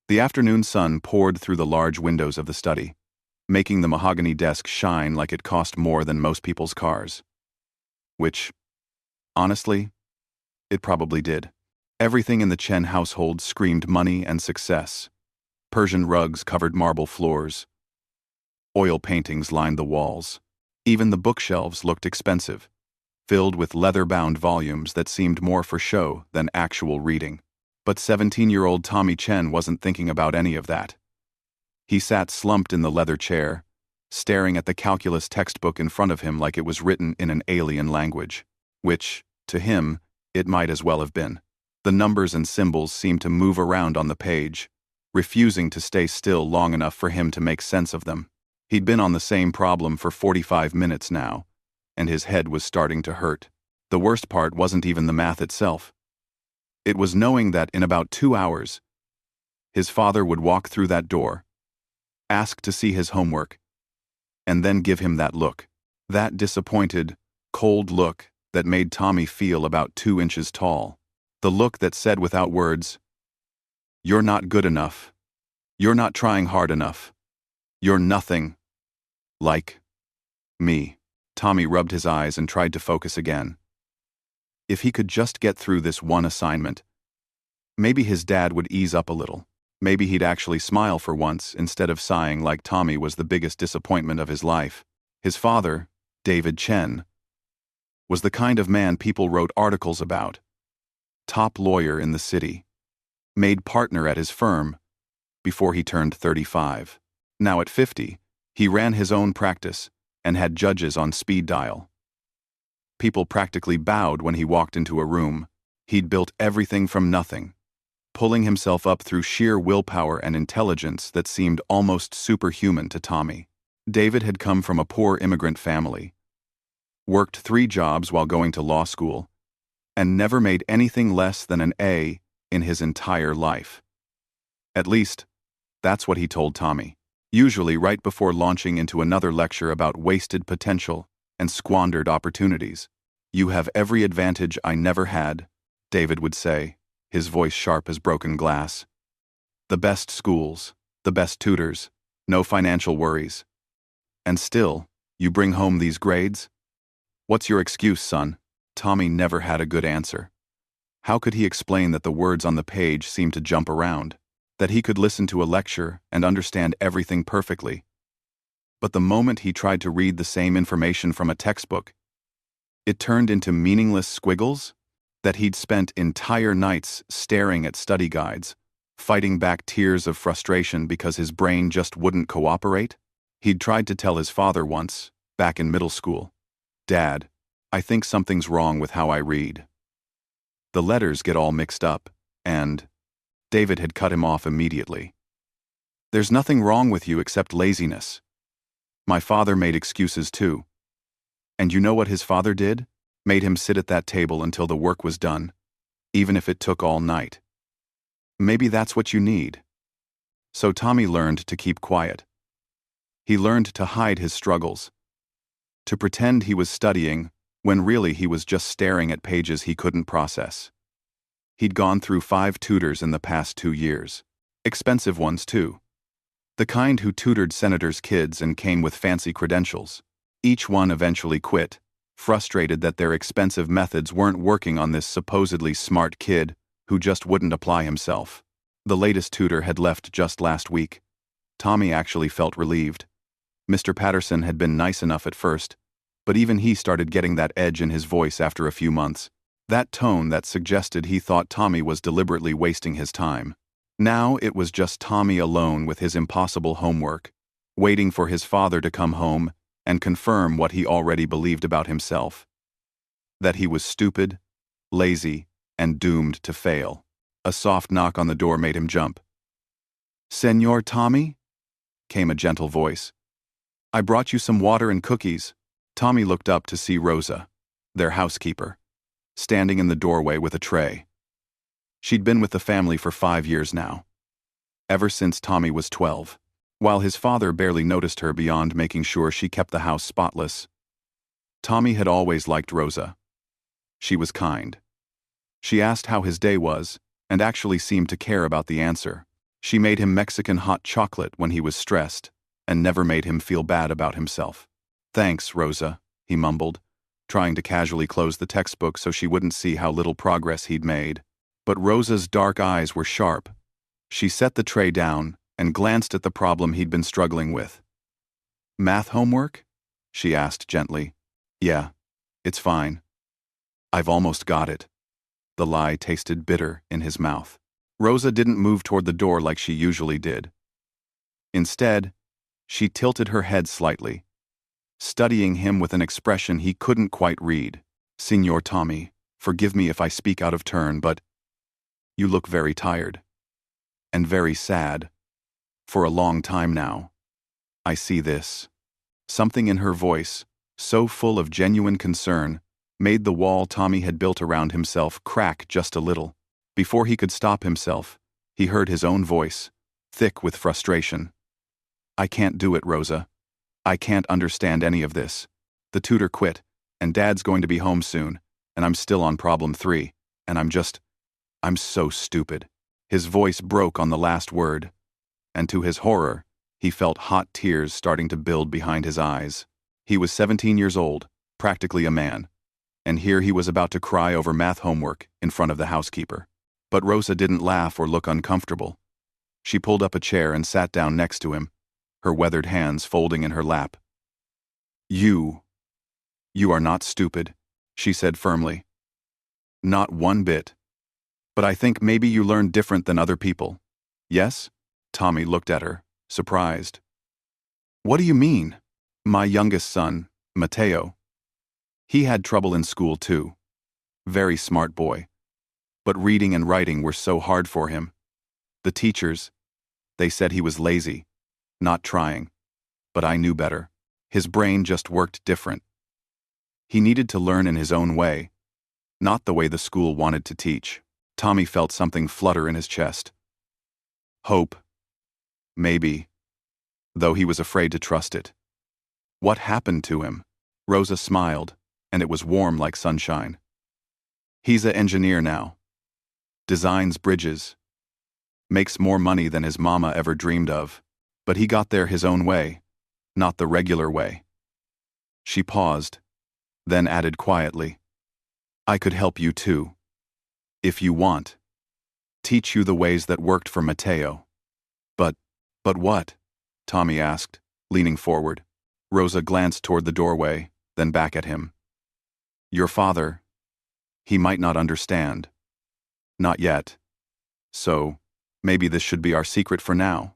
The afternoon sun poured through the large windows of the study, making the mahogany desk shine like it cost more than most people's cars. Which, honestly, it probably did. Everything in the Chen household screamed money and success. Persian rugs covered marble floors. Oil paintings lined the walls. Even the bookshelves looked expensive, filled with leather-bound volumes that seemed more for show than actual reading. But 17-year-old Tommy Chen wasn't thinking about any of that. He sat slumped in the leather chair, staring at the calculus textbook in front of him like it was written in an alien language, which, to him, it might as well have been. The numbers and symbols seemed to move around on the page, refusing to stay still long enough for him to make sense of them. He'd been on the same problem for 45 minutes now, and his head was starting to hurt. The worst part wasn't even the math itself. It was knowing that in about 2 hours, his father would walk through that door, ask to see his homework, and then give him that look. That disappointed, cold look that made Tommy feel about 2 inches tall. The look that said without words, "You're not good enough. You're not trying hard enough. You're nothing like me." Tommy rubbed his eyes and tried to focus again. If he could just get through this one assignment, maybe his dad would ease up a little. Maybe he'd actually smile for once instead of sighing like Tommy was the biggest disappointment of his life. His father, David Chen, was the kind of man people wrote articles about. Top lawyer in the city, made partner at his firm before he turned 35. Now at 50, he ran his own practice and had judges on speed dial. People practically bowed when he walked into a room. He'd built everything from nothing, pulling himself up through sheer willpower and intelligence that seemed almost superhuman to Tommy. David had come from a poor immigrant family, worked 3 jobs while going to law school, and never made anything less than an A in his entire life. At least, that's what he told Tommy, usually right before launching into another lecture about wasted potential and squandered opportunities. "You have every advantage I never had," David would say, his voice sharp as broken glass. "The best schools, the best tutors, no financial worries. And still, you bring home these grades? What's your excuse, son?" Tommy never had a good answer. How could he explain that the words on the page seemed to jump around, that he could listen to a lecture and understand everything perfectly, but the moment he tried to read the same information from a textbook, it turned into meaningless squiggles? That he'd spent entire nights staring at study guides, fighting back tears of frustration because his brain just wouldn't cooperate? He'd tried to tell his father once, back in middle school, "Dad, I think something's wrong with how I read. The letters get all mixed up," and David had cut him off immediately. "There's nothing wrong with you except laziness." My father made excuses too. And you know what his father did? Made him sit at that table until the work was done, even if it took all night. Maybe that's what you need. So Tommy learned to keep quiet. He learned to hide his struggles, to pretend he was studying when really he was just staring at pages he couldn't process. He'd gone through 5 tutors in the past 2 years. Expensive ones too. The kind who tutored senators' kids and came with fancy credentials. Each one eventually quit, frustrated that their expensive methods weren't working on this supposedly smart kid who just wouldn't apply himself. The latest tutor had left just last week. Tommy actually felt relieved. Mr. Patterson had been nice enough at first, but even he started getting that edge in his voice after a few months. That tone that suggested he thought Tommy was deliberately wasting his time. Now it was just Tommy alone with his impossible homework, waiting for his father to come home and confirm what he already believed about himself. That he was stupid, lazy, and doomed to fail. A soft knock on the door made him jump. "Senor Tommy?" came a gentle voice. "I brought you some water and cookies." Tommy looked up to see Rosa, their housekeeper, standing in the doorway with a tray. She'd been with the family for 5 years now, ever since Tommy was 12. While his father barely noticed her beyond making sure she kept the house spotless, Tommy had always liked Rosa. She was kind. She asked how his day was, and actually seemed to care about the answer. She made him Mexican hot chocolate when he was stressed, and never made him feel bad about himself. "Thanks, Rosa," he mumbled, trying to casually close the textbook so she wouldn't see how little progress he'd made. But Rosa's dark eyes were sharp. She set the tray down and glanced at the problem he'd been struggling with. "Math homework?" she asked gently. "Yeah, it's fine. I've almost got it." The lie tasted bitter in his mouth. Rosa didn't move toward the door like she usually did. Instead, she tilted her head slightly, studying him with an expression he couldn't quite read. "Signor Tommy, forgive me if I speak out of turn, but you look very tired. And very sad. For a long time now. I see this." Something in her voice, so full of genuine concern, made the wall Tommy had built around himself crack just a little. Before he could stop himself, he heard his own voice, thick with frustration. "I can't do it, Rosa. I can't understand any of this. The tutor quit, and Dad's going to be home soon, and I'm still on problem 3, and I'm so stupid." His voice broke on the last word, and to his horror, he felt hot tears starting to build behind his eyes. He was 17 years old, practically a man, and here he was about to cry over math homework in front of the housekeeper. But Rosa didn't laugh or look uncomfortable. She pulled up a chair and sat down next to him, her weathered hands folding in her lap. You are not stupid," she said firmly. "Not one bit. But I think maybe you learn different than other people. Yes?" Tommy looked at her, surprised. "What do you mean?" "My youngest son, Mateo. He had trouble in school too. Very smart boy. But reading and writing were so hard for him. The teachers, they said he was lazy, not trying. But I knew better. His brain just worked different. He needed to learn in his own way, not the way the school wanted to teach." Tommy felt something flutter in his chest. Hope. Maybe. Though he was afraid to trust it. What happened to him? Rosa smiled, and it was warm like sunshine. "He's an engineer now. Designs bridges. Makes more money than his mama ever dreamed of. But he got there his own way, not the regular way." She paused, then added quietly, "I could help you too. If you want. Teach you the ways that worked for Mateo." But what?" Tommy asked, leaning forward. Rosa glanced toward the doorway, then back at him. "Your father. He might not understand. Not yet. So, maybe this should be our secret for now.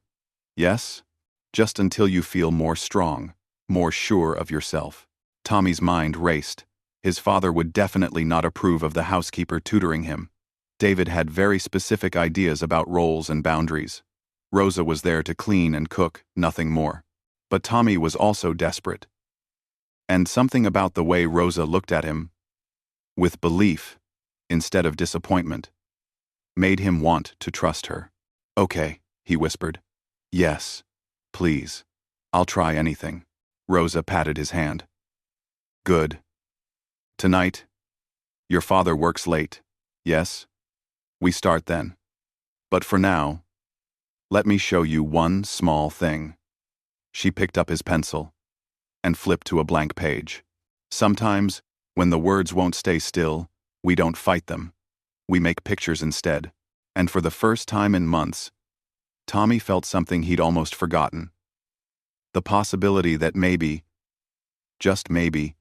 Yes? Just until you feel more strong, more sure of yourself." Tommy's mind raced. His father would definitely not approve of the housekeeper tutoring him. David had very specific ideas about roles and boundaries. Rosa was there to clean and cook, nothing more. But Tommy was also desperate. And something about the way Rosa looked at him, with belief instead of disappointment, made him want to trust her. "Okay," he whispered. "Yes, please. I'll try anything." Rosa patted his hand. "Good. Tonight, your father works late, yes? We start then. But for now, let me show you one small thing." She picked up his pencil and flipped to a blank page. "Sometimes, when the words won't stay still, we don't fight them. We make pictures instead." And for the first time in months, Tommy felt something he'd almost forgotten. The possibility that maybe, just maybe,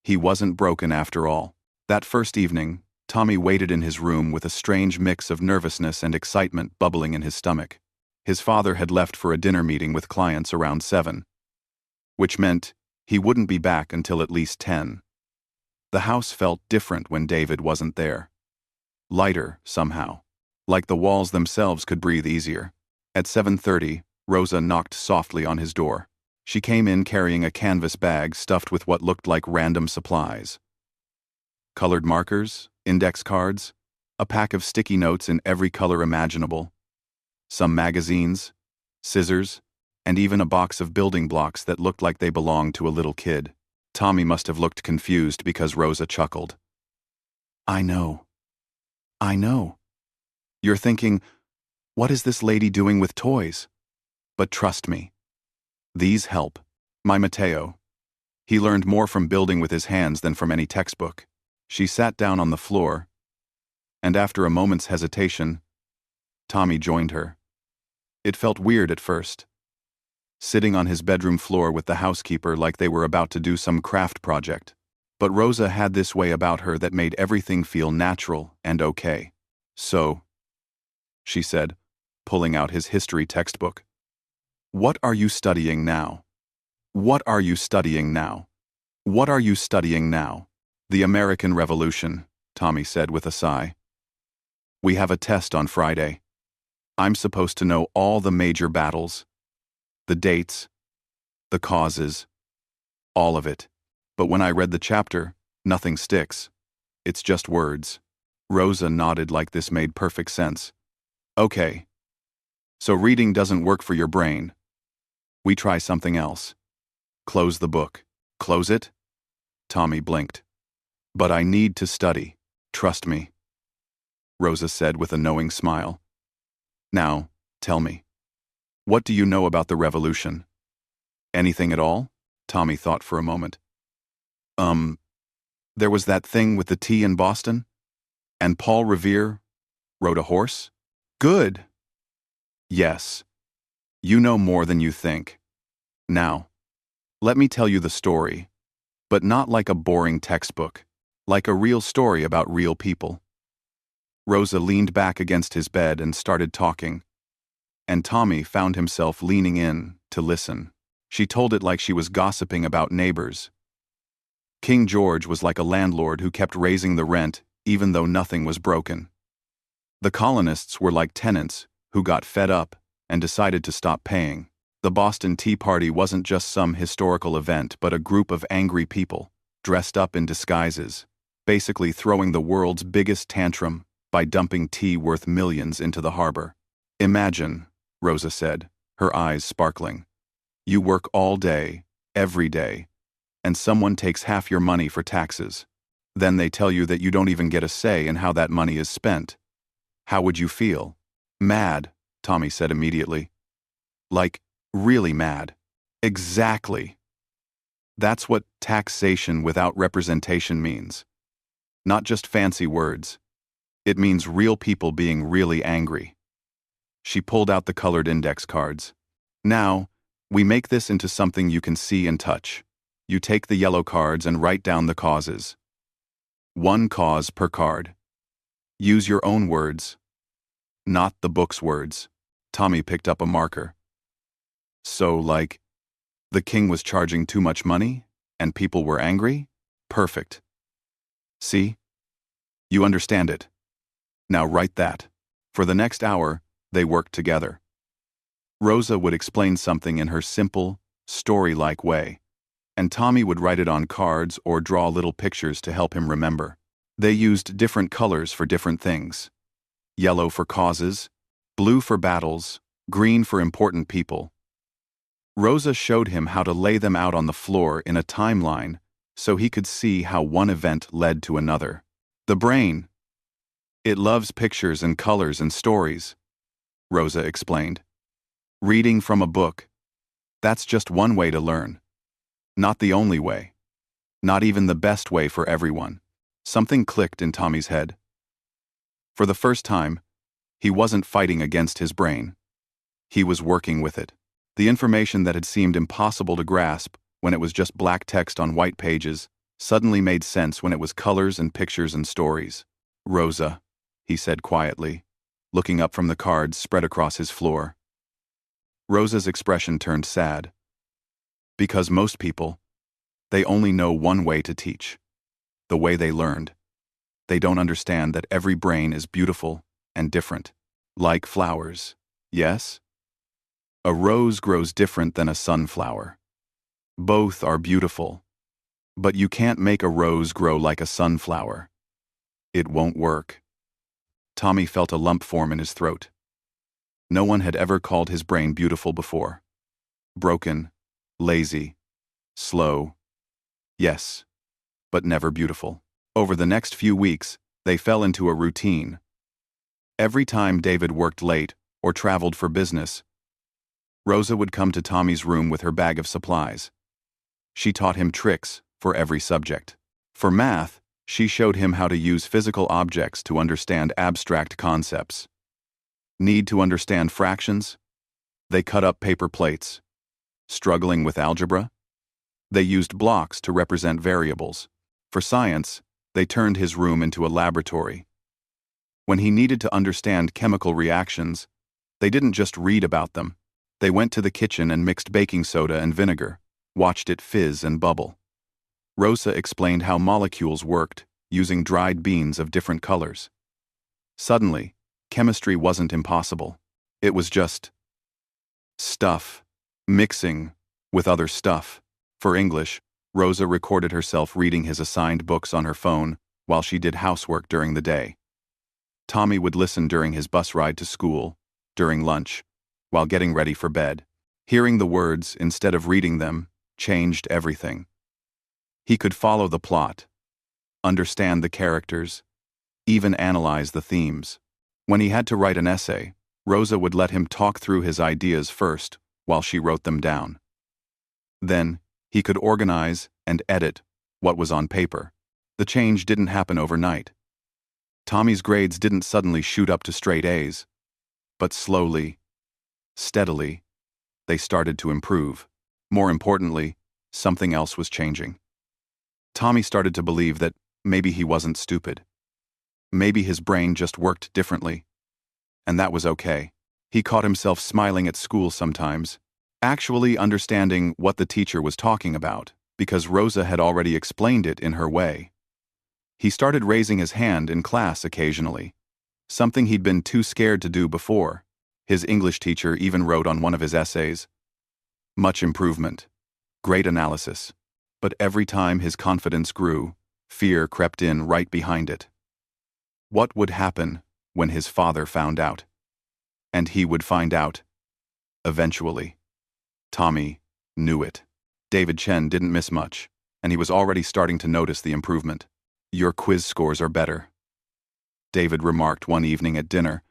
he wasn't broken after all. That first evening, Tommy waited in his room with a strange mix of nervousness and excitement bubbling in his stomach. His father had left for a dinner meeting with clients around 7, which meant he wouldn't be back until at least 10. The house felt different when David wasn't there. Lighter, somehow. Like the walls themselves could breathe easier. At 7:30, Rosa knocked softly on his door. She came in carrying a canvas bag stuffed with what looked like random supplies. Colored markers, index cards, a pack of sticky notes in every color imaginable, some magazines, scissors, and even a box of building blocks that looked like they belonged to a little kid. Tommy must have looked confused because Rosa chuckled. I know. You're thinking, What is this lady doing with toys? But trust me, these help. My Mateo. He learned more from building with his hands than from any textbook. She sat down on the floor, and after a moment's hesitation, Tommy joined her. It felt weird at first, sitting on his bedroom floor with the housekeeper like they were about to do some craft project. But Rosa had this way about her that made everything feel natural and okay. So, she said, pulling out his history textbook. What are you studying now? What are you studying now? What are you studying now? The American Revolution, Tommy said with a sigh. We have a test on Friday. I'm supposed to know all the major battles, the dates, the causes, all of it. But when I read the chapter, nothing sticks. It's just words. Rosa nodded like this made perfect sense. Okay. So reading doesn't work for your brain. We try something else. Close the book. Close it? Tommy blinked. But I need to study. Trust me. Rosa said with a knowing smile. Now, tell me. What do you know about the revolution? Anything at all? Tommy thought for a moment. There was that thing with the tea in Boston? And Paul Revere rode a horse? Good. Yes. You know more than you think. Now, let me tell you the story, but not like a boring textbook, like a real story about real people. Rosa leaned back against his bed and started talking, and Tommy found himself leaning in to listen. She told it like she was gossiping about neighbors. King George was like a landlord who kept raising the rent even though nothing was broken. The colonists were like tenants who got fed up and decided to stop paying. The Boston Tea Party wasn't just some historical event but a group of angry people, dressed up in disguises, basically throwing the world's biggest tantrum by dumping tea worth millions into the harbor. Imagine, Rosa said, her eyes sparkling. You work all day, every day, and someone takes half your money for taxes. Then they tell you that you don't even get a say in how that money is spent. How would you feel? Mad, Tommy said immediately. Like, really mad. Exactly. That's what taxation without representation means. Not just fancy words. It means real people being really angry. She pulled out the colored index cards. Now, we make this into something you can see and touch. You take the yellow cards and write down the causes. One cause per card. Use your own words, not the book's words. Tommy picked up a marker. So, like, the king was charging too much money, and people were angry? Perfect. See? You understand it. Now write that. For the next hour, they worked together. Rosa would explain something in her simple, story-like way, and Tommy would write it on cards or draw little pictures to help him remember. They used different colors for different things. Yellow for causes, blue for battles, green for important people. Rosa showed him how to lay them out on the floor in a timeline so he could see how one event led to another. The brain. It loves pictures and colors and stories, Rosa explained. Reading from a book. That's just one way to learn. Not the only way. Not even the best way for everyone. Something clicked in Tommy's head. For the first time, he wasn't fighting against his brain. He was working with it. The information that had seemed impossible to grasp when it was just black text on white pages suddenly made sense when it was colors and pictures and stories. Rosa, he said quietly, looking up from the cards spread across his floor. Rosa's expression turned sad. Because most people, they only know one way to teach. The way they learned. They don't understand that every brain is beautiful and different. Like flowers, yes? A rose grows different than a sunflower. Both are beautiful. But you can't make a rose grow like a sunflower. It won't work. Tommy felt a lump form in his throat. No one had ever called his brain beautiful before. Broken, lazy, slow. Yes, but never beautiful. Over the next few weeks, they fell into a routine. Every time David worked late or traveled for business, Rosa would come to Tommy's room with her bag of supplies. She taught him tricks for every subject. For math, she showed him how to use physical objects to understand abstract concepts. Need to understand fractions? They cut up paper plates. Struggling with algebra? They used blocks to represent variables. For science, they turned his room into a laboratory. When he needed to understand chemical reactions, they didn't just read about them. They went to the kitchen and mixed baking soda and vinegar, watched it fizz and bubble. Rosa explained how molecules worked, using dried beans of different colors. Suddenly, chemistry wasn't impossible. It was just stuff, mixing with other stuff. For English, Rosa recorded herself reading his assigned books on her phone while she did housework during the day. Tommy would listen during his bus ride to school, during lunch, while getting ready for bed. Hearing the words instead of reading them changed everything. He could follow the plot, understand the characters, even analyze the themes. When he had to write an essay, Rosa would let him talk through his ideas first while she wrote them down. Then, he could organize and edit what was on paper. The change didn't happen overnight. Tommy's grades didn't suddenly shoot up to straight A's, but slowly, steadily, they started to improve. More importantly, something else was changing. Tommy started to believe that maybe he wasn't stupid. Maybe his brain just worked differently. And that was okay. He caught himself smiling at school sometimes, actually understanding what the teacher was talking about, because Rosa had already explained it in her way. He started raising his hand in class occasionally, something he'd been too scared to do before. His English teacher even wrote on one of his essays, "Much improvement. Great analysis." But every time his confidence grew, fear crept in right behind it. What would happen when his father found out? And he would find out. Eventually. Tommy knew it. David Chen didn't miss much, and he was already starting to notice the improvement. "Your quiz scores are better," David remarked one evening at dinner,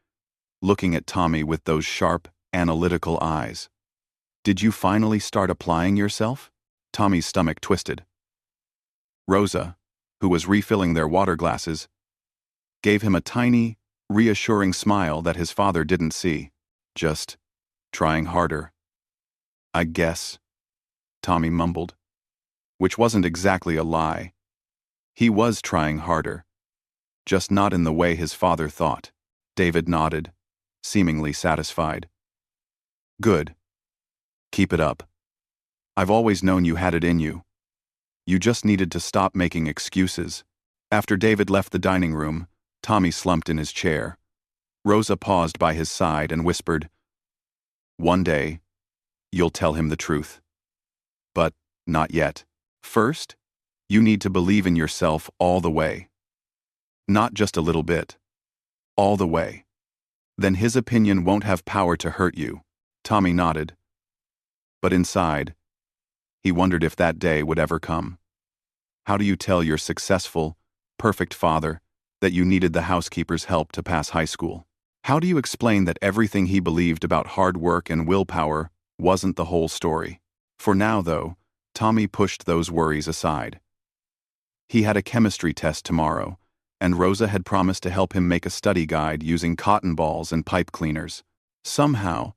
looking at Tommy with those sharp, analytical eyes. "Did you finally start applying yourself?" Tommy's stomach twisted. Rosa, who was refilling their water glasses, gave him a tiny, reassuring smile that his father didn't see. "Just trying harder, I guess," Tommy mumbled, which wasn't exactly a lie. He was trying harder, just not in the way his father thought. David nodded, seemingly satisfied. "Good. Keep it up. I've always known you had it in you. You just needed to stop making excuses." After David left the dining room, Tommy slumped in his chair. Rosa paused by his side and whispered, "One day, you'll tell him the truth. But not yet. First, you need to believe in yourself all the way. Not just a little bit. All the way. Then his opinion won't have power to hurt you." Tommy nodded. But inside, he wondered if that day would ever come. How do you tell your successful, perfect father that you needed the housekeeper's help to pass high school? How do you explain that everything he believed about hard work and willpower wasn't the whole story? For now, though, Tommy pushed those worries aside. He had a chemistry test tomorrow, and Rosa had promised to help him make a study guide using cotton balls and pipe cleaners. Somehow,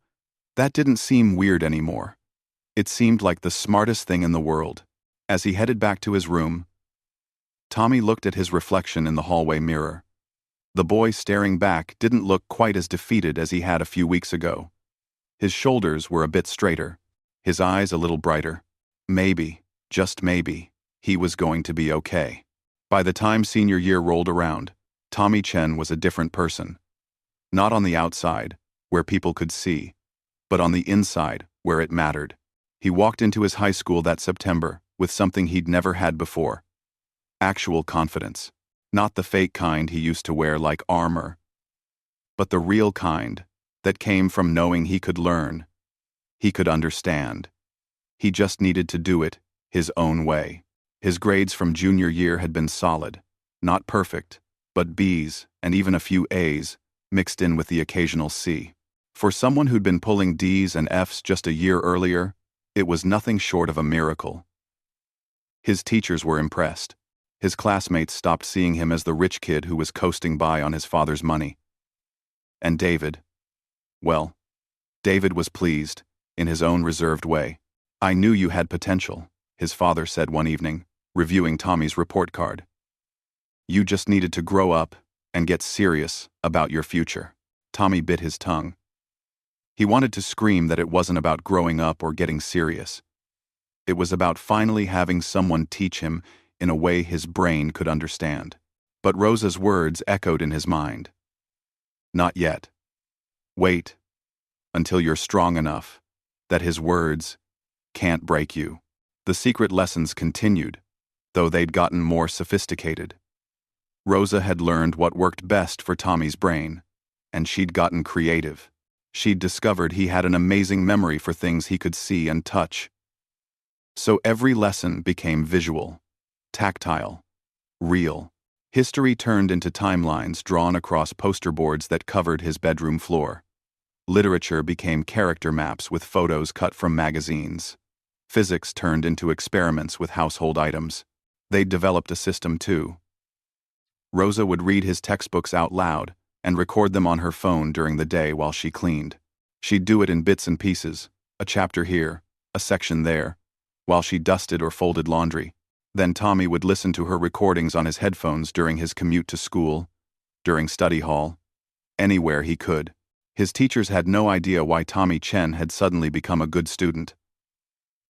that didn't seem weird anymore. It seemed like the smartest thing in the world. As he headed back to his room, Tommy looked at his reflection in the hallway mirror. The boy staring back didn't look quite as defeated as he had a few weeks ago. His shoulders were a bit straighter, his eyes a little brighter. Maybe, just maybe, he was going to be okay. By the time senior year rolled around, Tommy Chen was a different person. Not on the outside, where people could see, but on the inside, where it mattered. He walked into his high school that September with something he'd never had before. Actual confidence. Not the fake kind he used to wear like armor, but the real kind that came from knowing he could learn, he could understand. He just needed to do it his own way. His grades from junior year had been solid, not perfect, but B's and even a few A's, mixed in with the occasional C. For someone who'd been pulling D's and F's just a year earlier, it was nothing short of a miracle. His teachers were impressed. His classmates stopped seeing him as the rich kid who was coasting by on his father's money. And David? Well, David was pleased, in his own reserved way. "I knew you had potential," his father said one evening, reviewing Tommy's report card. "You just needed to grow up and get serious about your future." Tommy bit his tongue. He wanted to scream that it wasn't about growing up or getting serious. It was about finally having someone teach him in a way his brain could understand. But Rosa's words echoed in his mind. "Not yet. Wait until you're strong enough that his words can't break you." The secret lessons continued, though they'd gotten more sophisticated. Rosa had learned what worked best for Tommy's brain, and she'd gotten creative. She'd discovered he had an amazing memory for things he could see and touch. So every lesson became visual, tactile, real. History turned into timelines drawn across poster boards that covered his bedroom floor. Literature became character maps with photos cut from magazines. Physics turned into experiments with household items. They'd developed a system too. Rosa would read his textbooks out loud and record them on her phone during the day while she cleaned. She'd do it in bits and pieces, a chapter here, a section there, while she dusted or folded laundry. Then Tommy would listen to her recordings on his headphones during his commute to school, during study hall, anywhere he could. His teachers had no idea why Tommy Chen had suddenly become a good student.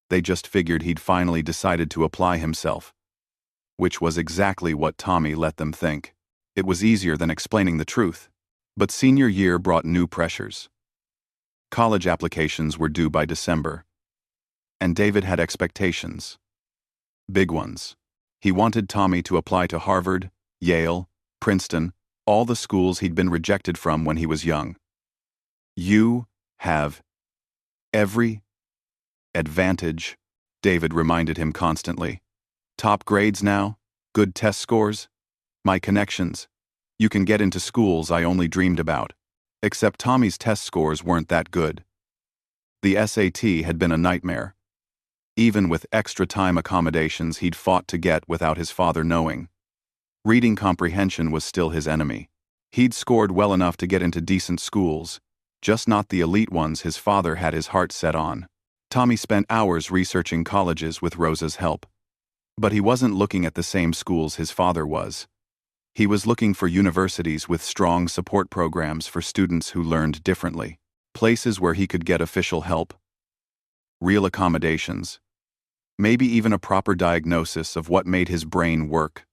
They just figured he'd finally decided to apply himself, which was exactly what Tommy let them think. It was easier than explaining the truth. But senior year brought new pressures. College applications were due by December. And David had expectations. Big ones. He wanted Tommy to apply to Harvard, Yale, Princeton, all the schools he'd been rejected from when he was young. "You have every advantage," David reminded him constantly. "Top grades now, good test scores, my connections. You can get into schools I only dreamed about." Except Tommy's test scores weren't that good. The SAT had been a nightmare. Even with extra time accommodations he'd fought to get without his father knowing. Reading comprehension was still his enemy. He'd scored well enough to get into decent schools, just not the elite ones his father had his heart set on. Tommy spent hours researching colleges with Rosa's help. But he wasn't looking at the same schools his father was. He was looking for universities with strong support programs for students who learned differently. Places where he could get official help, real accommodations, maybe even a proper diagnosis of what made his brain work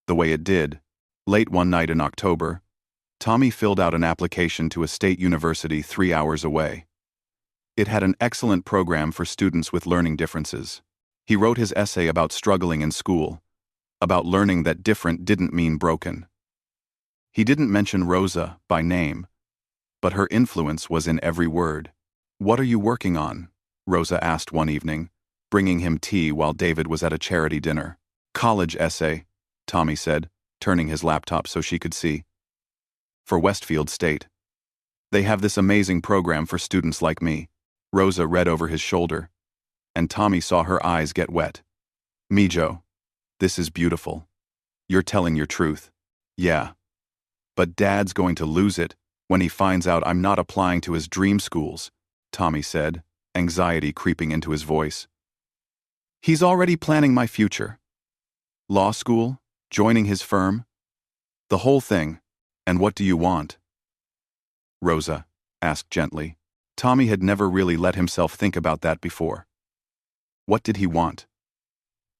the way it did. Late one night in October, Tommy filled out an application to a state university 3 hours away. It had an excellent program for students with learning differences. He wrote his essay about struggling in school, about learning that different didn't mean broken. He didn't mention Rosa by name, but her influence was in every word. "What are you working on?" Rosa asked one evening, bringing him tea while David was at a charity dinner. "College essay," Tommy said, turning his laptop so she could see. "For Westfield State. They have this amazing program for students like me." Rosa read over his shoulder, and Tommy saw her eyes get wet. "Mijo, this is beautiful. You're telling your truth." "Yeah. But Dad's going to lose it when he finds out I'm not applying to his dream schools," Tommy said, anxiety creeping into his voice. "He's already planning my future. Law school, joining his firm, the whole thing. And what do you want?" Rosa asked gently. Tommy had never really let himself think about that before. What did he want?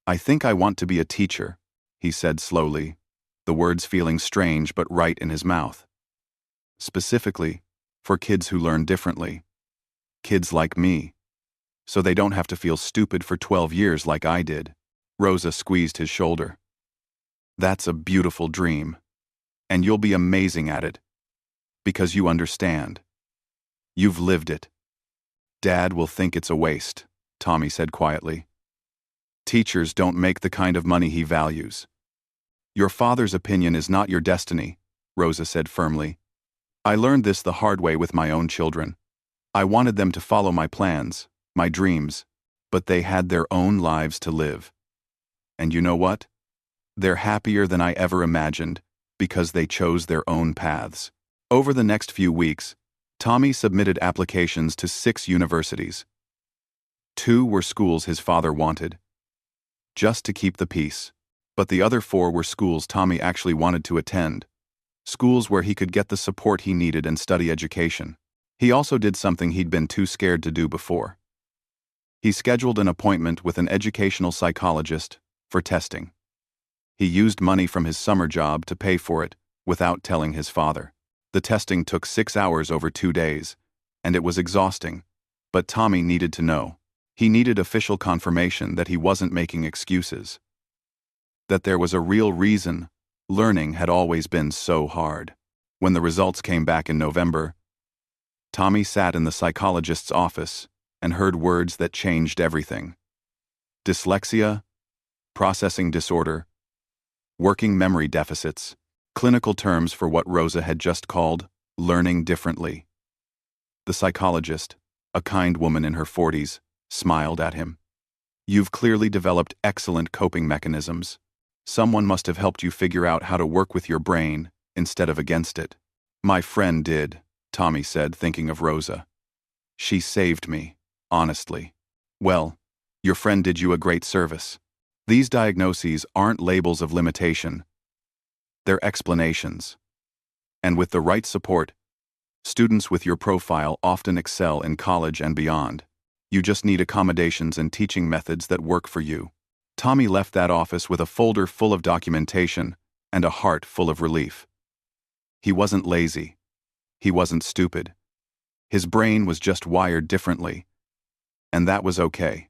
"I think I want to be a teacher," he said slowly, the words feeling strange but right in his mouth. "Specifically, for kids who learn differently. Kids like me. So they don't have to feel stupid for 12 years like I did." Rosa squeezed his shoulder. "That's a beautiful dream. And you'll be amazing at it. Because you understand. You've lived it." "Dad will think it's a waste," Tommy said quietly. "Teachers don't make the kind of money he values." "Your father's opinion is not your destiny," Rosa said firmly. I learned this the hard way with my own children. I wanted them to follow my plans, my dreams, but they had their own lives to live. And you know what? They're happier than I ever imagined because they chose their own paths. Over the next few weeks, Tommy submitted applications to 6 universities. 2 were schools his father wanted, just to keep the peace, but the other 4 were schools Tommy actually wanted to attend, schools where he could get the support he needed and study education. He also did something he'd been too scared to do before. He scheduled an appointment with an educational psychologist for testing. He used money from his summer job to pay for it without telling his father. The testing took 6 hours over 2 days, and it was exhausting, but Tommy needed to know. He needed official confirmation that he wasn't making excuses, that there was a real reason learning had always been so hard. When the results came back in November, Tommy sat in the psychologist's office and heard words that changed everything. Dyslexia, processing disorder, working memory deficits, clinical terms for what Rosa had just called learning differently. The psychologist, a kind woman in her 40s, smiled at him. "You've clearly developed excellent coping mechanisms. Someone must have helped you figure out how to work with your brain instead of against it." "My friend did," Tommy said, thinking of Rosa. "She saved me, honestly." "Well, your friend did you a great service. These diagnoses aren't labels of limitation. They're explanations. And with the right support, students with your profile often excel in college and beyond. You just need accommodations and teaching methods that work for you." Tommy left that office with a folder full of documentation and a heart full of relief. He wasn't lazy. He wasn't stupid. His brain was just wired differently. And that was okay.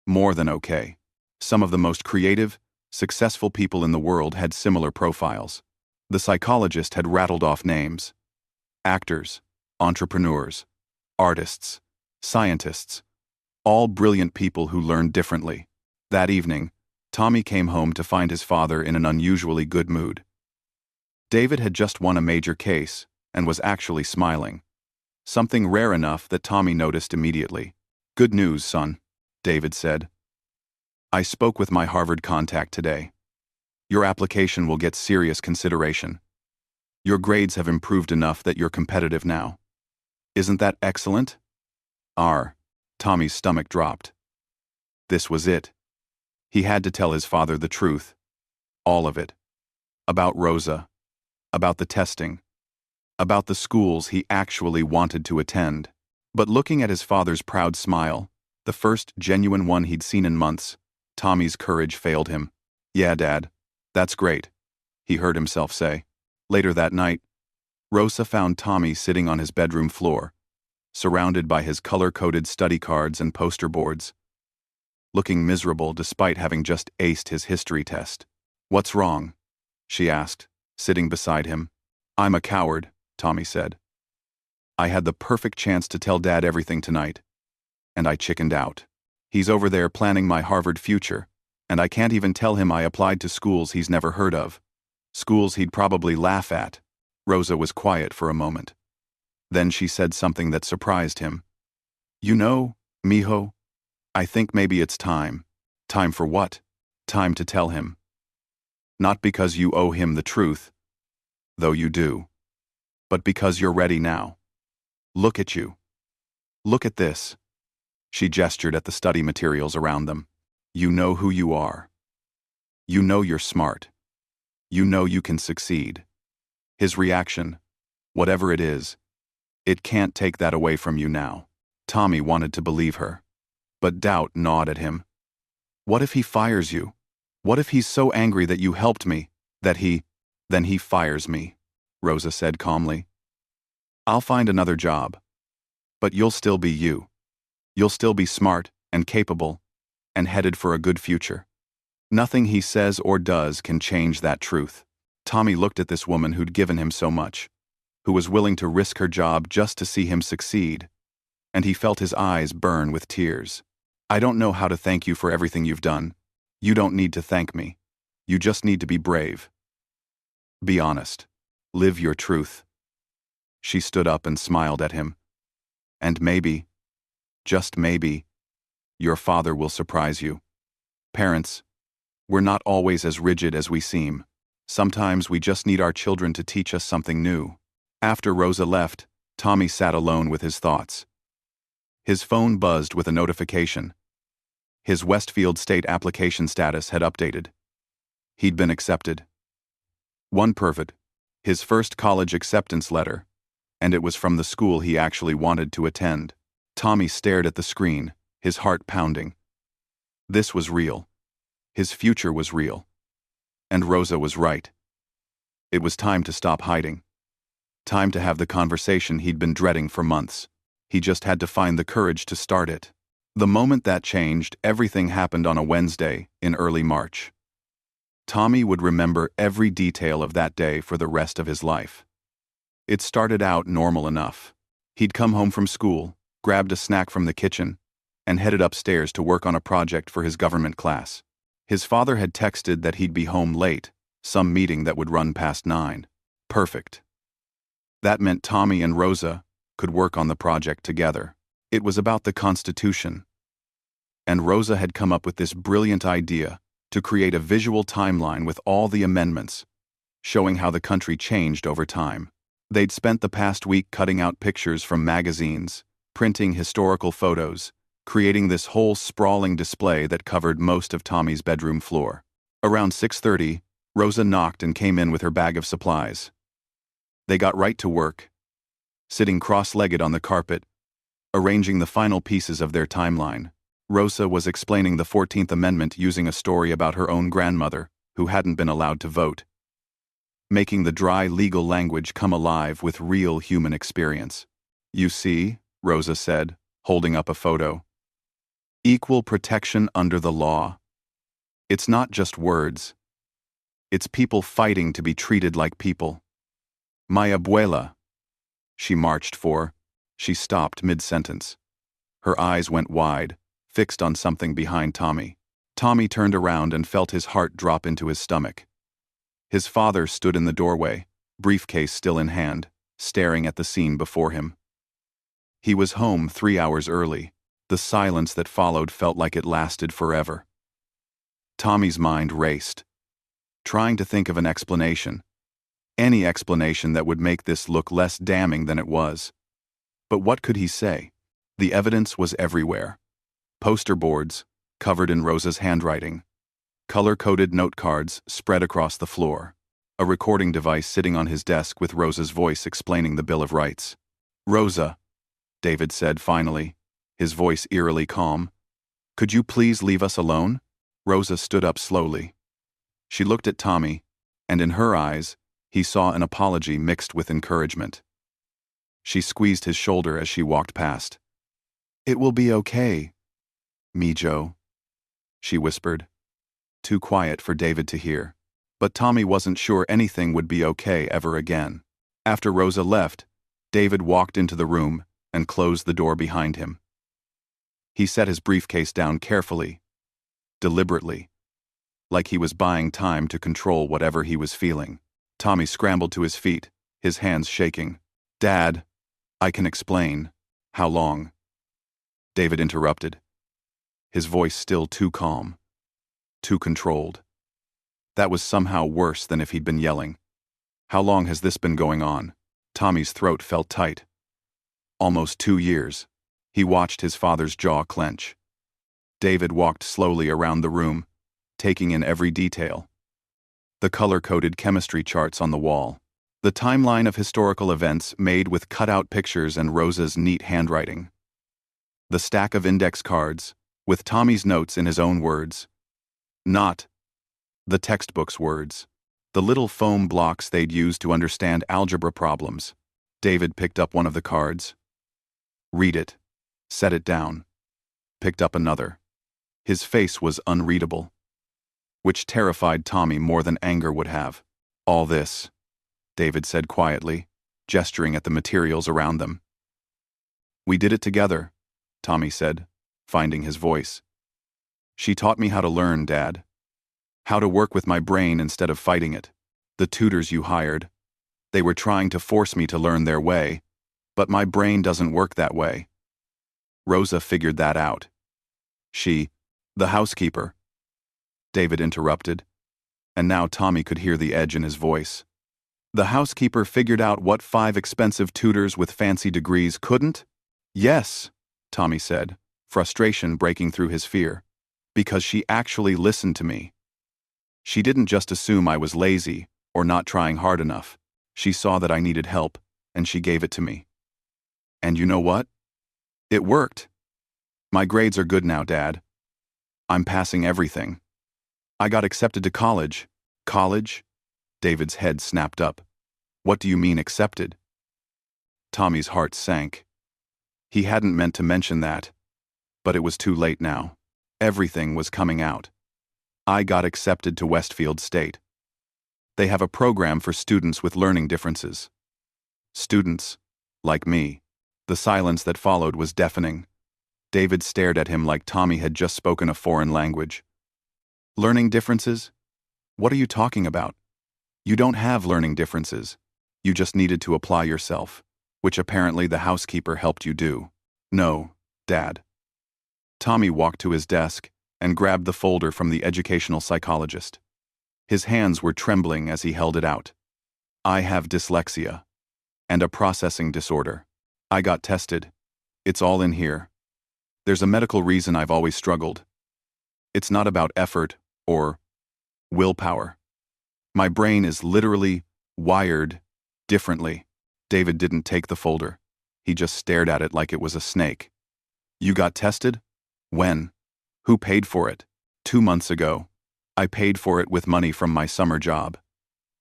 More than okay. Some of the most creative, successful people in the world had similar profiles. The psychologist had rattled off names: actors, entrepreneurs, artists, scientists, all brilliant people who learned differently. That evening, Tommy came home to find his father in an unusually good mood. David had just won a major case and was actually smiling. Something rare enough that Tommy noticed immediately. "Good news, son," David said. "I spoke with my Harvard contact today. Your application will get serious consideration. Your grades have improved enough that you're competitive now. Isn't that excellent?" Tommy's stomach dropped. This was it. He had to tell his father the truth. All of it. About Rosa. About the testing. About the schools he actually wanted to attend. But looking at his father's proud smile, the first genuine one he'd seen in months, Tommy's courage failed him. "Yeah, Dad. That's great," he heard himself say. Later that night, Rosa found Tommy sitting on his bedroom floor, surrounded by his color-coded study cards and poster boards, looking miserable despite having just aced his history test. "What's wrong?" she asked, sitting beside him. "I'm a coward," Tommy said. "I had the perfect chance to tell Dad everything tonight, and I chickened out. He's over there planning my Harvard future, and I can't even tell him I applied to schools he's never heard of. Schools he'd probably laugh at." Rosa was quiet for a moment. Then she said something that surprised him. "You know, mijo, I think maybe it's time." "Time for what?" "Time to tell him. Not because you owe him the truth, though you do, but because you're ready now. Look at you. Look at this." She gestured at the study materials around them. "You know who you are. You know you're smart. You know you can succeed." His reaction, whatever it is, it can't take that away from you now. Tommy wanted to believe her, but doubt gnawed at him. "What if he fires you? What if he's so angry that you helped me, then he fires me," Rosa said calmly. "I'll find another job. But you'll still be you. You'll still be smart and capable and headed for a good future. Nothing he says or does can change that truth." Tommy looked at this woman who'd given him so much, who was willing to risk her job just to see him succeed, and he felt his eyes burn with tears. "I don't know how to thank you for everything you've done. You don't need to thank me. You just need to be brave. Be honest. Live your truth." She stood up and smiled at him. And maybe, just maybe, your father will surprise you. Parents, we're not always as rigid as we seem. Sometimes we just need our children to teach us something new. After Rosa left, Tommy sat alone with his thoughts. His phone buzzed with a notification. His Westfield State application status had updated. He'd been accepted. One perfect, his first college acceptance letter, and it was from the school he actually wanted to attend. Tommy stared at the screen, his heart pounding. This was real. His future was real. And Rosa was right. It was time to stop hiding. Time to have the conversation he'd been dreading for months. He just had to find the courage to start it. The moment that changed, everything happened on a Wednesday in early March. Tommy would remember every detail of that day for the rest of his life. It started out normal enough. He'd come home from school, grabbed a snack from the kitchen, and headed upstairs to work on a project for his government class. His father had texted that he'd be home late, some meeting that would run past 9. Perfect. That meant Tommy and Rosa could work on the project together. It was about the Constitution. And Rosa had come up with this brilliant idea to create a visual timeline with all the amendments, showing how the country changed over time. They'd spent the past week cutting out pictures from magazines, printing historical photos, creating this whole sprawling display that covered most of Tommy's bedroom floor. Around 6:30, Rosa knocked and came in with her bag of supplies. They got right to work, sitting cross-legged on the carpet, arranging the final pieces of their timeline. Rosa was explaining the 14th Amendment using a story about her own grandmother, who hadn't been allowed to vote, making the dry legal language come alive with real human experience. You see, Rosa said, holding up a photo. Equal protection under the law. It's not just words. It's people fighting to be treated like people. My abuela. She marched for. She stopped mid-sentence. Her eyes went wide, fixed on something behind Tommy. Tommy turned around and felt his heart drop into his stomach. His father stood in the doorway, briefcase still in hand, staring at the scene before him. He was home 3 hours early. The silence that followed felt like it lasted forever. Tommy's mind raced, trying to think of an explanation. Any explanation that would make this look less damning than it was. But what could he say? The evidence was everywhere. Poster boards, covered in Rosa's handwriting. Color-coded note cards spread across the floor. A recording device sitting on his desk with Rosa's voice explaining the Bill of Rights. Rosa, David said finally, his voice eerily calm. Could you please leave us alone? Rosa stood up slowly. She looked at Tommy, and in her eyes, he saw an apology mixed with encouragement. She squeezed his shoulder as she walked past. It will be okay, Mijo, she whispered. Too quiet for David to hear. But Tommy wasn't sure anything would be okay ever again. After Rosa left, David walked into the room and closed the door behind him. He set his briefcase down carefully, deliberately, like he was buying time to control whatever he was feeling. Tommy scrambled to his feet, his hands shaking. Dad, I can explain. How long? David interrupted, his voice still too calm, too controlled. That was somehow worse than if he'd been yelling. How long has this been going on? Tommy's throat felt tight. Almost 2 years. He watched his father's jaw clench. David walked slowly around the room, taking in every detail. The color-coded chemistry charts on the wall. The timeline of historical events made with cut-out pictures and Rosa's neat handwriting. The stack of index cards, with Tommy's notes in his own words. Not the textbook's words. The little foam blocks they'd used to understand algebra problems. David picked up one of the cards. Read it. Set it down. Picked up another. His face was unreadable, which terrified Tommy more than anger would have. All this, David said quietly, gesturing at the materials around them. We did it together, Tommy said, finding his voice. She taught me how to learn, Dad. How to work with my brain instead of fighting it. The tutors you hired, They were trying to force me to learn their way, but my brain doesn't work that way. Rosa figured that out. The housekeeper. David interrupted, and now Tommy could hear the edge in his voice. The housekeeper figured out what 5 expensive tutors with fancy degrees couldn't? Yes, Tommy said, frustration breaking through his fear. Because she actually listened to me. She didn't just assume I was lazy or not trying hard enough. She saw that I needed help, and she gave it to me. And you know what? It worked. My grades are good now, Dad. I'm passing everything. I got accepted to college. College? David's head snapped up. What do you mean accepted? Tommy's heart sank. He hadn't meant to mention that, but it was too late now. Everything was coming out. I got accepted to Westfield State. They have a program for students with learning differences. Students, like me. The silence that followed was deafening. David stared at him like Tommy had just spoken a foreign language. Learning differences? What are you talking about? You don't have learning differences. You just needed to apply yourself, which apparently the housekeeper helped you do. No, Dad. Tommy walked to his desk and grabbed the folder from the educational psychologist. His hands were trembling as he held it out. I have dyslexia and a processing disorder. I got tested. It's all in here. There's a medical reason I've always struggled. It's not about effort or willpower. My brain is literally wired differently. David didn't take the folder. He just stared at it like it was a snake. You got tested? When? Who paid for it? 2 months ago. I paid for it with money from my summer job.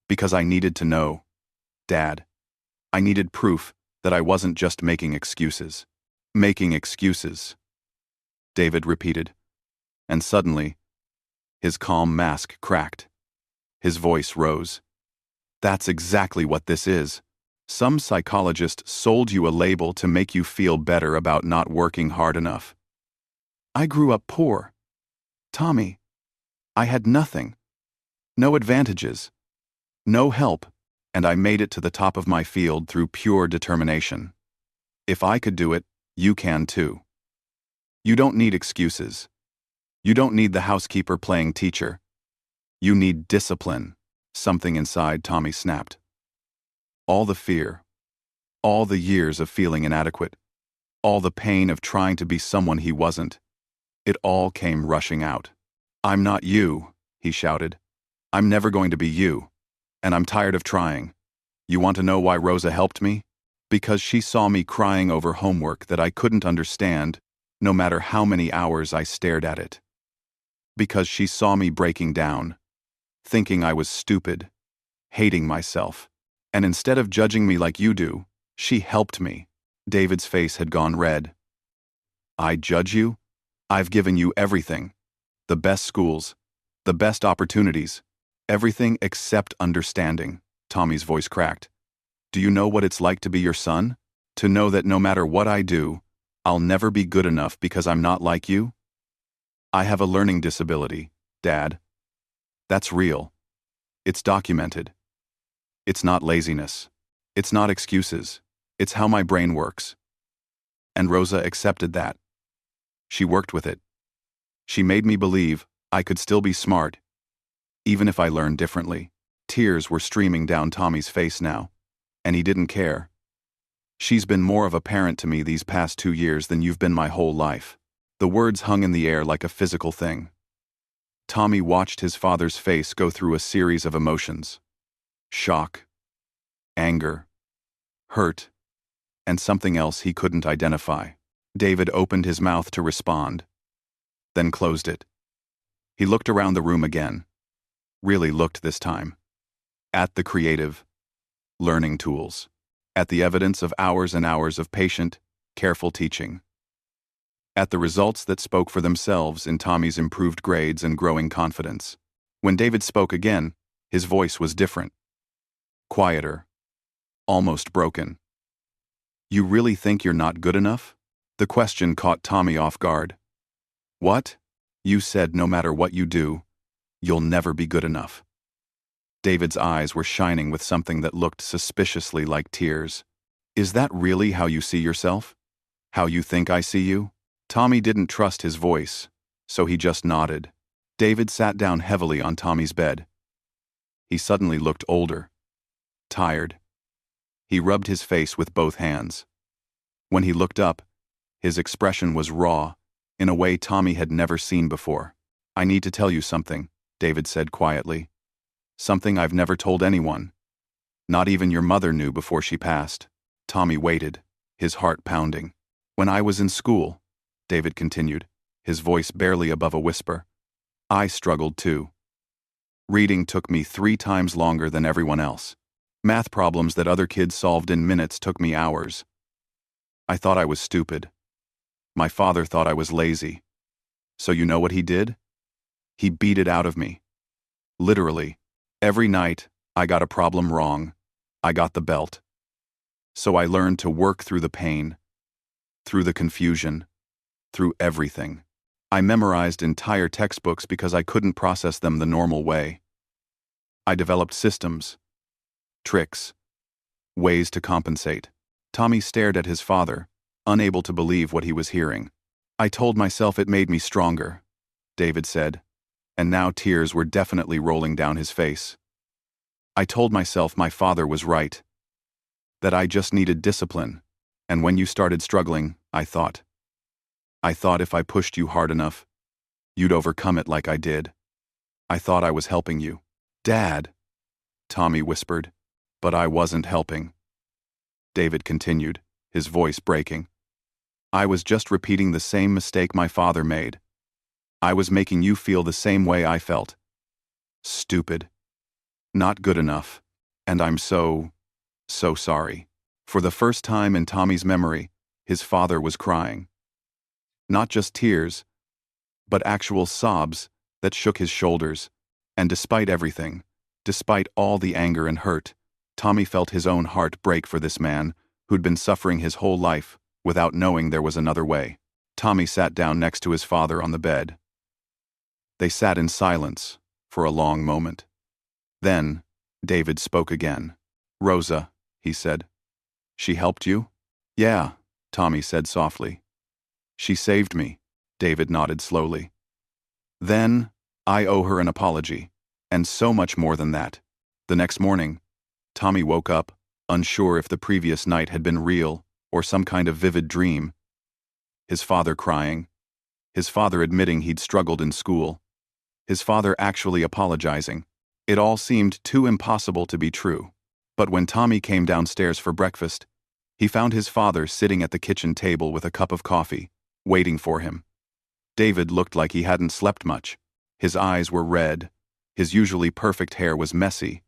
Because I needed to know. Dad. I needed proof that I wasn't just making excuses. Making excuses. David repeated. And suddenly, his calm mask cracked. His voice rose. That's exactly what this is. Some psychologist sold you a label to make you feel better about not working hard enough. I grew up poor. Tommy, I had nothing. No advantages. No help, and I made it to the top of my field through pure determination. If I could do it, you can too. You don't need excuses. You don't need the housekeeper playing teacher. You need discipline. Something inside Tommy snapped. All the fear, all the years of feeling inadequate, all the pain of trying to be someone he wasn't, it all came rushing out. I'm not you, he shouted. I'm never going to be you. And I'm tired of trying. You want to know why Rosa helped me? Because she saw me crying over homework that I couldn't understand, no matter how many hours I stared at it. Because she saw me breaking down, thinking I was stupid, hating myself. And instead of judging me like you do, she helped me. David's face had gone red. I judge you? I've given you everything. The best schools, the best opportunities, everything except understanding. Tommy's voice cracked. Do you know what it's like to be your son? To know that no matter what I do, I'll never be good enough because I'm not like you? I have a learning disability, Dad. That's real. It's documented. It's not laziness. It's not excuses. It's how my brain works. And Rosa accepted that. She worked with it. She made me believe I could still be smart, even if I learned differently. Tears were streaming down Tommy's face now, and he didn't care. She's been more of a parent to me these past 2 years than you've been my whole life. The words hung in the air like a physical thing. Tommy watched his father's face go through a series of emotions. Shock, anger, hurt, and something else he couldn't identify. David opened his mouth to respond, then closed it. He looked around the room again. Really looked this time. At the creative, learning tools. At the evidence of hours and hours of patient, careful teaching. At the results that spoke for themselves in Tommy's improved grades and growing confidence. When David spoke again, his voice was different. Quieter. Almost broken. You really think you're not good enough? The question caught Tommy off guard. What? You said no matter what you do, you'll never be good enough. David's eyes were shining with something that looked suspiciously like tears. Is that really how you see yourself? How you think I see you? Tommy didn't trust his voice, so he just nodded. David sat down heavily on Tommy's bed. He suddenly looked older, tired. He rubbed his face with both hands. When he looked up, his expression was raw, in a way Tommy had never seen before. I need to tell you something, David said quietly. Something I've never told anyone. Not even your mother knew before she passed. Tommy waited, his heart pounding. When I was in school, David continued, his voice barely above a whisper, I struggled too. Reading took me 3 times longer than everyone else. Math problems that other kids solved in minutes took me hours. I thought I was stupid. My father thought I was lazy. So you know what he did? He beat it out of me. Literally, every night, I got a problem wrong. I got the belt. So I learned to work through the pain, through the confusion, through everything. I memorized entire textbooks because I couldn't process them the normal way. I developed systems, tricks, ways to compensate. Tommy stared at his father, unable to believe what he was hearing. I told myself it made me stronger, David said, and now tears were definitely rolling down his face. I told myself my father was right, that I just needed discipline, and when you started struggling, I thought if I pushed you hard enough, you'd overcome it like I did. I thought I was helping you. Dad, Tommy whispered, but I wasn't helping. David continued, his voice breaking. I was just repeating the same mistake my father made. I was making you feel the same way I felt. Stupid. Not good enough. And I'm so sorry. For the first time in Tommy's memory, his father was crying. Not just tears, but actual sobs that shook his shoulders. And despite everything, despite all the anger and hurt, Tommy felt his own heart break for this man who'd been suffering his whole life without knowing there was another way. Tommy sat down next to his father on the bed. They sat in silence for a long moment. Then, David spoke again. Rosa, he said. She helped you? Yeah, Tommy said softly. She saved me, David nodded slowly. Then, I owe her an apology, and so much more than that. The next morning, Tommy woke up, unsure if the previous night had been real or some kind of vivid dream. His father crying. His father admitting he'd struggled in school. His father actually apologizing. It all seemed too impossible to be true. But when Tommy came downstairs for breakfast, he found his father sitting at the kitchen table with a cup of coffee, waiting for him. David looked like he hadn't slept much. His eyes were red, his usually perfect hair was messy,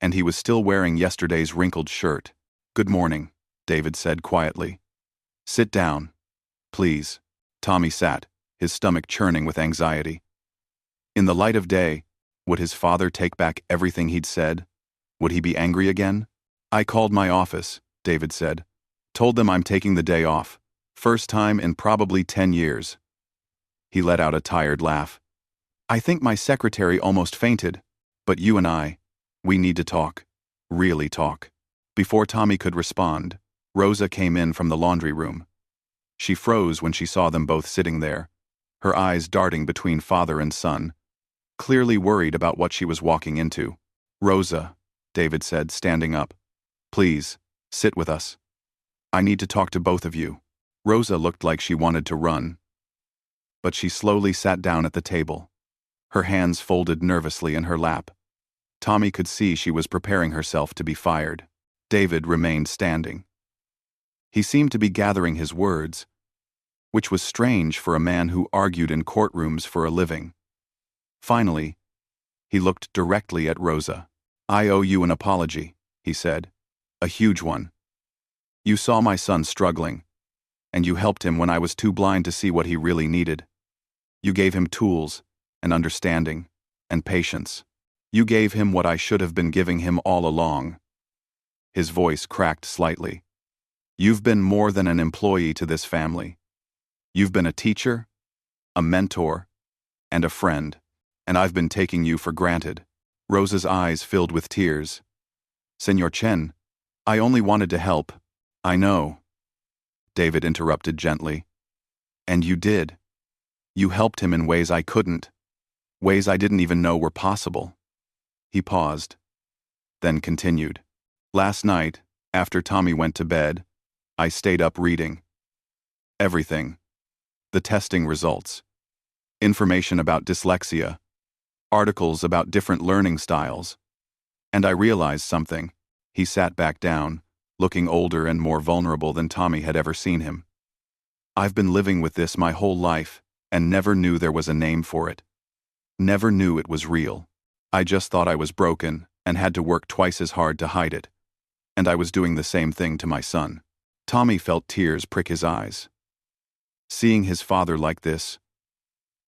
and he was still wearing yesterday's wrinkled shirt. Good morning, David said quietly. Sit down, please. Tommy sat, his stomach churning with anxiety. In the light of day, would his father take back everything he'd said? Would he be angry again? I called my office, David said. Told them I'm taking the day off. First time in probably 10 years. He let out a tired laugh. I think my secretary almost fainted. But you and we need to talk. Really talk. Before Tommy could respond, Rosa came in from the laundry room. She froze when she saw them both sitting there, her eyes darting between father and son, clearly worried about what she was walking into. Rosa, David said, standing up. Please, sit with us. I need to talk to both of you. Rosa looked like she wanted to run. But she slowly sat down at the table, her hands folded nervously in her lap. Tommy could see she was preparing herself to be fired. David remained standing. He seemed to be gathering his words, which was strange for a man who argued in courtrooms for a living. Finally, he looked directly at Rosa. I owe you an apology, he said. A huge one. You saw my son struggling, and you helped him when I was too blind to see what he really needed. You gave him tools, and understanding, and patience. You gave him what I should have been giving him all along. His voice cracked slightly. You've been more than an employee to this family. You've been a teacher, a mentor, and a friend, and I've been taking you for granted. Rosa's eyes filled with tears. Senor Chen, I only wanted to help. I know. David interrupted gently. And you did. You helped him in ways I couldn't. Ways I didn't even know were possible. He paused, then continued. Last night, after Tommy went to bed, I stayed up reading. Everything. The testing results. Information about dyslexia. Articles about different learning styles. And I realized something. He sat back down, looking older and more vulnerable than Tommy had ever seen him. I've been living with this my whole life, and never knew there was a name for it. Never knew it was real. I just thought I was broken and had to work twice as hard to hide it. And I was doing the same thing to my son. Tommy felt tears prick his eyes. Seeing his father like this,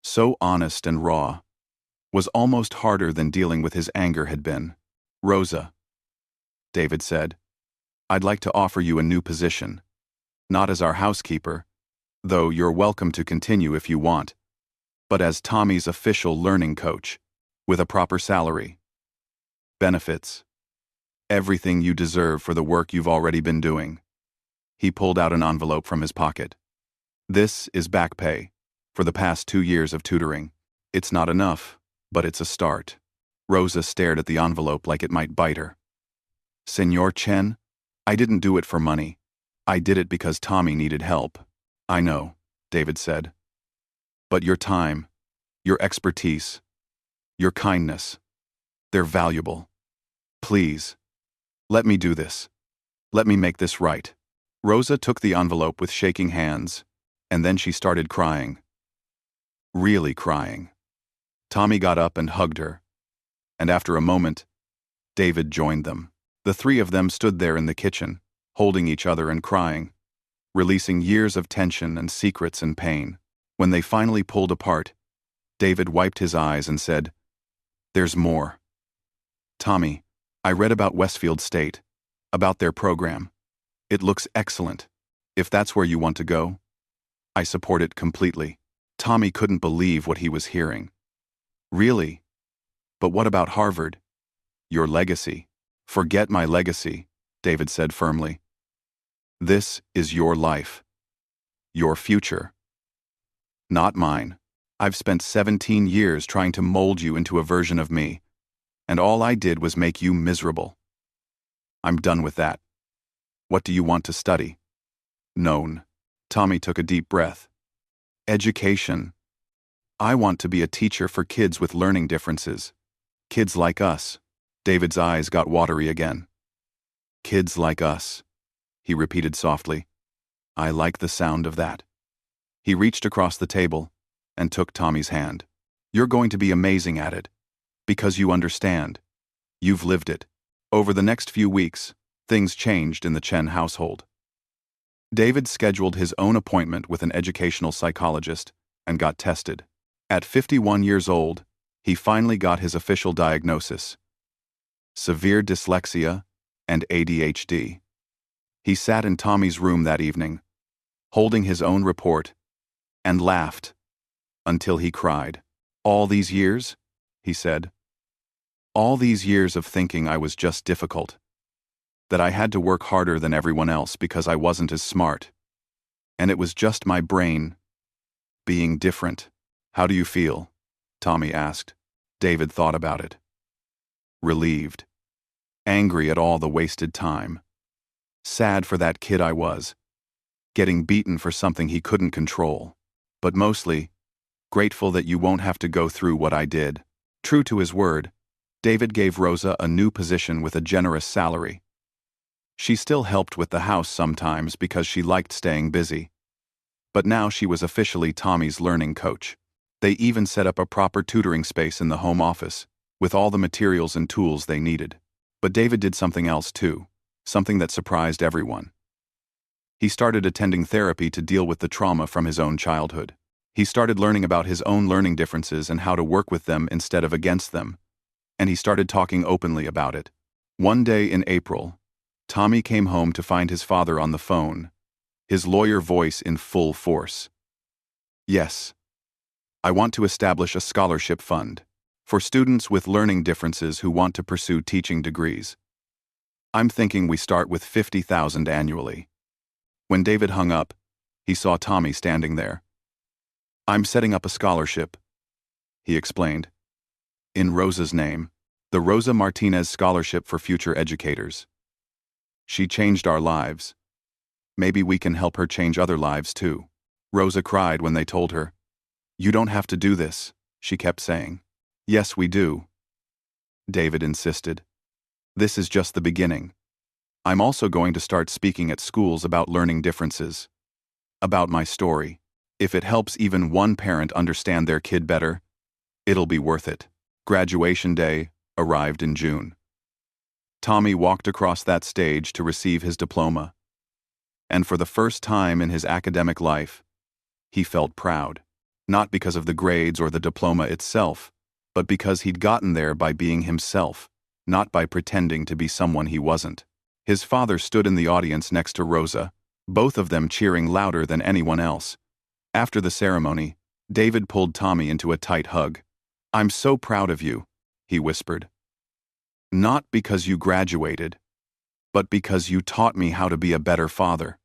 so honest and raw, was almost harder than dealing with his anger had been. Rosa, David said, I'd like to offer you a new position. Not as our housekeeper, though you're welcome to continue if you want, but as Tommy's official learning coach, with a proper salary. Benefits. Everything you deserve for the work you've already been doing. He pulled out an envelope from his pocket. This is back pay for the past 2 years of tutoring. It's not enough, but it's a start. Rosa stared at the envelope like it might bite her. Senor Chen, I didn't do it for money. I did it because Tommy needed help. I know, David said. But your time, your expertise, your kindness, they're valuable. Please, let me do this. Let me make this right. Rosa took the envelope with shaking hands, and then she started crying. Really crying. Tommy got up and hugged her, and after a moment, David joined them. The three of them stood there in the kitchen, holding each other and crying, releasing years of tension and secrets and pain. When they finally pulled apart, David wiped his eyes and said, There's more. Tommy, I read about Westfield State, about their program. It looks excellent. If that's where you want to go, I support it completely. Tommy couldn't believe what he was hearing. Really? But what about Harvard? Your legacy. Forget my legacy, David said firmly. This is your life. Your future. Not mine. I've spent 17 years trying to mold you into a version of me, and all I did was make you miserable. I'm done with that. What do you want to study? Known. Tommy took a deep breath. Education. I want to be a teacher for kids with learning differences. Kids like us. David's eyes got watery again. Kids like us, he repeated softly. I like the sound of that. He reached across the table and took Tommy's hand. You're going to be amazing at it. Because you understand. You've lived it. Over the next few weeks, things changed in the Chen household. David scheduled his own appointment with an educational psychologist and got tested. At 51 years old, he finally got his official diagnosis: severe dyslexia and ADHD. He sat in Tommy's room that evening, holding his own report, and laughed until he cried. All these years, he said. All these years of thinking I was just difficult. That I had to work harder than everyone else because I wasn't as smart. And it was just my brain being different. How do you feel? Tommy asked. David thought about it. Relieved. Angry at all the wasted time. Sad for that kid I was. Getting beaten for something he couldn't control. But mostly, grateful that you won't have to go through what I did. True to his word, David gave Rosa a new position with a generous salary. She still helped with the house sometimes because she liked staying busy. But now she was officially Tommy's learning coach. They even set up a proper tutoring space in the home office, with all the materials and tools they needed. But David did something else too, something that surprised everyone. He started attending therapy to deal with the trauma from his own childhood. He started learning about his own learning differences and how to work with them instead of against them. And he started talking openly about it. One day in April, Tommy came home to find his father on the phone, his lawyer voice in full force. Yes. I want to establish a scholarship fund. For students with learning differences who want to pursue teaching degrees. I'm thinking we start with $50,000 annually. When David hung up, he saw Tommy standing there. I'm setting up a scholarship, he explained. In Rosa's name, the Rosa Martinez Scholarship for Future Educators. She changed our lives. Maybe we can help her change other lives too. Rosa cried when they told her. You don't have to do this, she kept saying. Yes, we do. David insisted. This is just the beginning. I'm also going to start speaking at schools about learning differences. About my story. If it helps even one parent understand their kid better, it'll be worth it. Graduation day arrived in June. Tommy walked across that stage to receive his diploma. And for the first time in his academic life, he felt proud. Not because of the grades or the diploma itself, but because he'd gotten there by being himself, not by pretending to be someone he wasn't. His father stood in the audience next to Rosa, both of them cheering louder than anyone else. After the ceremony, David pulled Tommy into a tight hug. I'm so proud of you, he whispered. Not because you graduated, but because you taught me how to be a better father.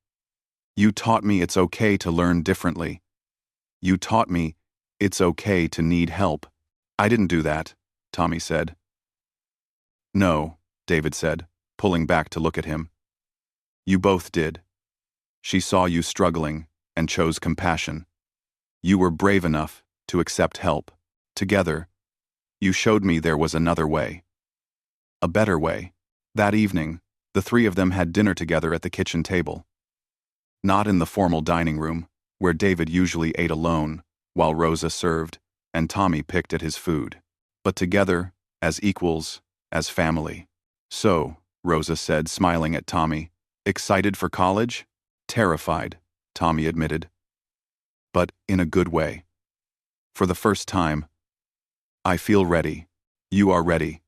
You taught me it's okay to learn differently. You taught me it's okay to need help. I didn't do that, Tommy said. No, David said, pulling back to look at him. You both did. She saw you struggling and chose compassion. You were brave enough to accept help. Together, you showed me there was another way. A better way. That evening, the three of them had dinner together at the kitchen table. Not in the formal dining room, where David usually ate alone, while Rosa served, and Tommy picked at his food, but together, as equals, as family. So, Rosa said, smiling at Tommy, excited for college? Terrified, Tommy admitted. But in a good way. For the first time, I feel ready. You are ready,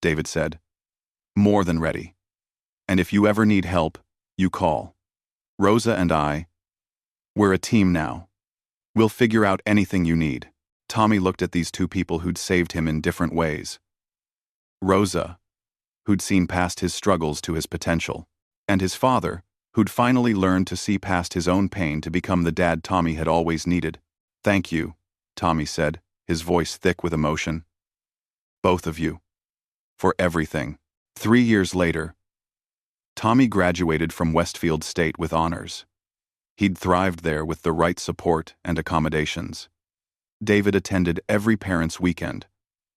David said. More than ready. And if you ever need help, you call. Rosa and we're a team now. We'll figure out anything you need. Tommy looked at these two people who'd saved him in different ways. Rosa, who'd seen past his struggles to his potential, and his father, who'd finally learned to see past his own pain to become the dad Tommy had always needed. Thank you, Tommy said, his voice thick with emotion. Both of you. For everything. 3 years later, Tommy graduated from Westfield State with honors. He'd thrived there with the right support and accommodations. David attended every parent's weekend,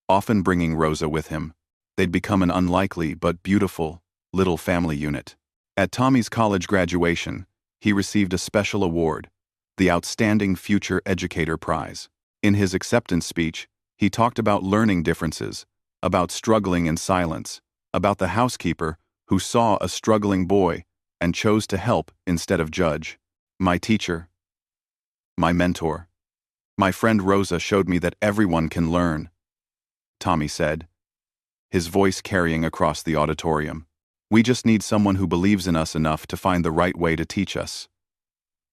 often bringing Rosa with him. They'd become an unlikely but beautiful little family unit. At Tommy's college graduation, he received a special award, the Outstanding Future Educator Prize. In his acceptance speech, he talked about learning differences, about struggling in silence, about the housekeeper who saw a struggling boy and chose to help instead of judge. My teacher, my mentor, my friend Rosa showed me that everyone can learn, Tommy said, his voice carrying across the auditorium. We just need someone who believes in us enough to find the right way to teach us.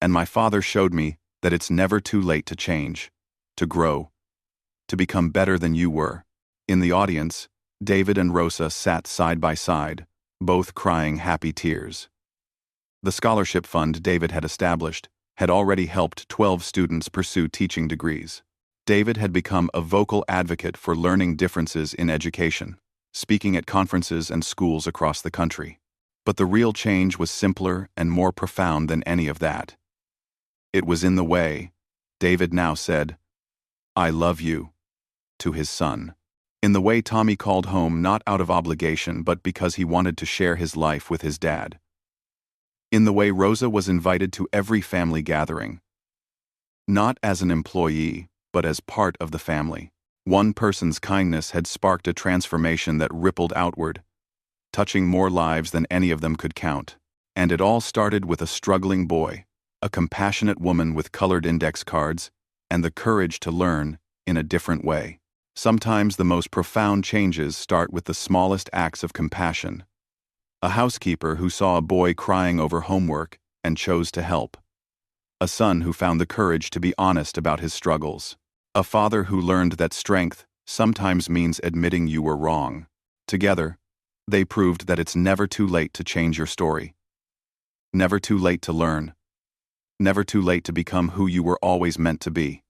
And my father showed me that it's never too late to change, to grow, to become better than you were. In the audience, David and Rosa sat side by side, both crying happy tears. The scholarship fund David had established had already helped 12 students pursue teaching degrees. David had become a vocal advocate for learning differences in education, speaking at conferences and schools across the country. But the real change was simpler and more profound than any of that. It was in the way, David now said, I love you, to his son. In the way Tommy called home not out of obligation but because he wanted to share his life with his dad. In the way Rosa was invited to every family gathering. Not as an employee, but as part of the family. One person's kindness had sparked a transformation that rippled outward, touching more lives than any of them could count. And it all started with a struggling boy, a compassionate woman with colored index cards, and the courage to learn in a different way. Sometimes the most profound changes start with the smallest acts of compassion. A housekeeper who saw a boy crying over homework and chose to help. A son who found the courage to be honest about his struggles. A father who learned that strength sometimes means admitting you were wrong. Together, they proved that it's never too late to change your story. Never too late to learn. Never too late to become who you were always meant to be.